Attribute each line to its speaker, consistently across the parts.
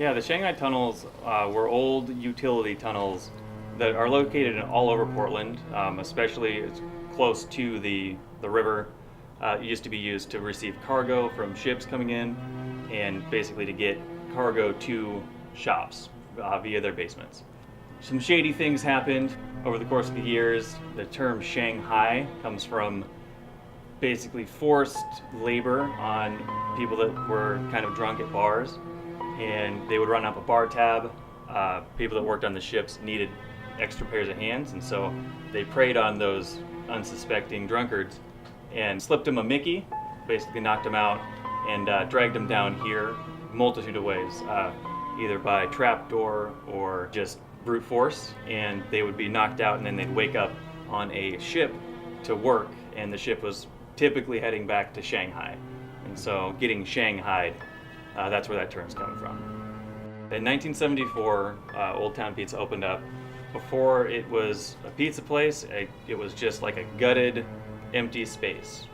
Speaker 1: Yeah, the Shanghai tunnels were old utility tunnels that are located all over Portland, especially it's close to the river. It used to be used to receive cargo from ships coming in and basically to get cargo to shops via their basements. Some shady things happened over the course of the years. The term Shanghai comes from basically forced labor on people that were kind of drunk at bars, and they would run up a bar tab. People that worked on the ships needed extra pairs of hands, and so they preyed on those unsuspecting drunkards and slipped them a Mickey, basically knocked them out, and dragged them down here multitude of ways, either by trapdoor or just brute force, and they would be knocked out and then they'd wake up on a ship to work, and the ship was typically heading back to Shanghai. And so getting shanghaied, that's where that term's coming from. In 1974, Old Town Pizza opened up. Before it was a pizza place, it was just like a gutted, empty space.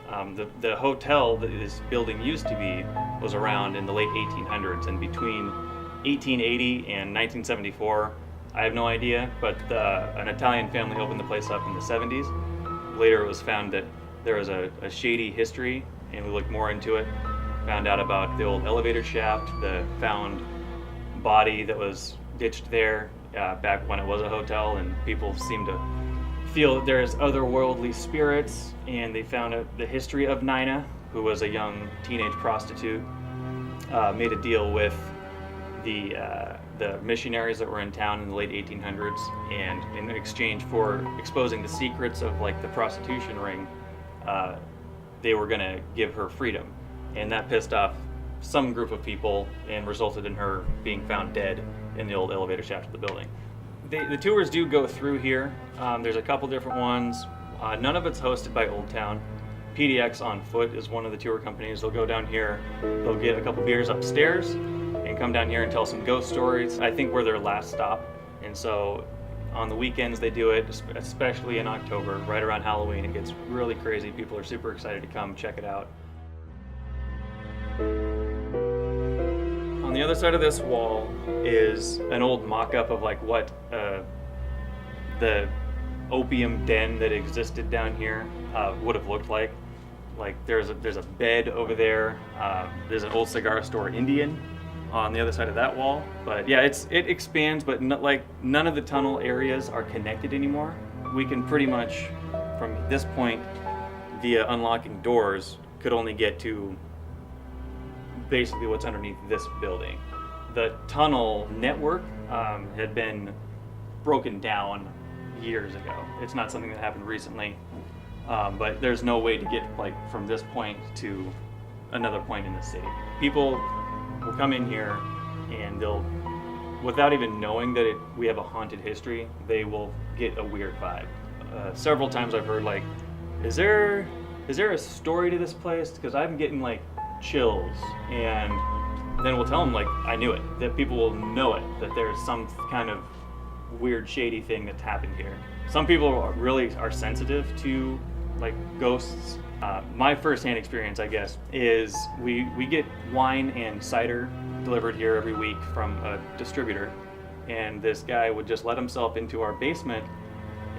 Speaker 1: The hotel that this building used to be was around in the late 1800s, and between 1880 and 1974, I have no idea, but an Italian family opened the place up in the 70s. Later it was found that there was a shady history, and we looked more into it. Found out about the old elevator shaft, the found body that was ditched there back when it was a hotel, and people seem to feel that there's otherworldly spirits, and they found out the history of Nina, who was a young teenage prostitute, made a deal with the missionaries that were in town in the late 1800s, and in exchange for exposing the secrets of like the prostitution ring, they were going to give her freedom, and that pissed off some group of people and resulted in her being found dead in the old elevator shaft of the building. The tours do go through here. There's a couple different ones. None of it's hosted by Old Town. PDX on Foot is one of the tour companies. They'll go down here, they'll get a couple beers upstairs, and come down here and tell some ghost stories. I think we're their last stop, and so on the weekends they do it, especially in October, right around Halloween. It gets really crazy. People are super excited to come check it out. On the other side of this wall is an old mock-up of like what the opium den that existed down here would have looked like. Like there's a bed over there. There's an old cigar store Indian on the other side of that wall. But yeah, it expands, but none of the tunnel areas are connected anymore. We can pretty much, from this point, via unlocking doors, could only get to basically what's underneath this building. The tunnel network had been broken down years ago. It's not something that happened recently, but there's no way to get like from this point to another point in the city. People will come in here and they'll, without even knowing that we have a haunted history, they will get a weird vibe. Several times I've heard like, is there a story to this place? Because I'm getting like chills, and then we'll tell them like, I knew it, that people will know it, that there's some kind of weird shady thing that's happened here. Some people really are sensitive to like ghosts. My first-hand experience, I guess, is we get wine and cider delivered here every week from a distributor, and this guy would just let himself into our basement,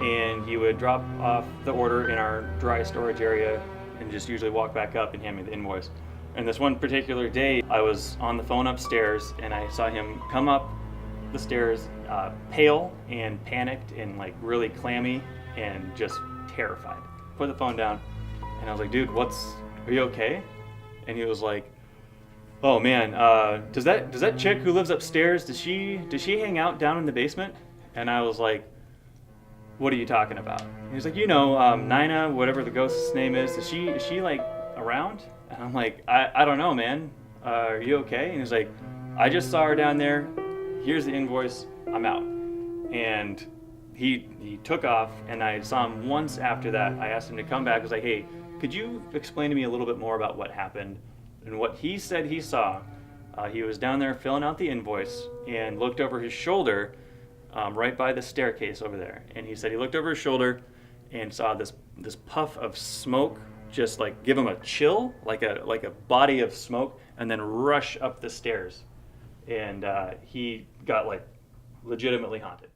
Speaker 1: and he would drop off the order in our dry storage area and just usually walk back up and hand me the invoice. And this one particular day, I was on the phone upstairs, and I saw him come up the stairs, pale and panicked and like really clammy and just terrified. Put the phone down, and I was like, dude, are you okay? And he was like, oh man, does that chick who lives upstairs, does she hang out down in the basement? And I was like, what are you talking about? And he was like, Nina, whatever the ghost's name is she like around? And I'm like, I don't know, man. Are you okay? And he's like, I just saw her down there. Here's the invoice. I'm out. And he took off, and I saw him once after that. I asked him to come back. I was like, hey, could you explain to me a little bit more about what happened? And what he said he saw, he was down there filling out the invoice and looked over his shoulder right by the staircase over there. And he said he looked over his shoulder and saw this puff of smoke just give him a chill, like a body of smoke, and then rush up the stairs. and he got like legitimately haunted.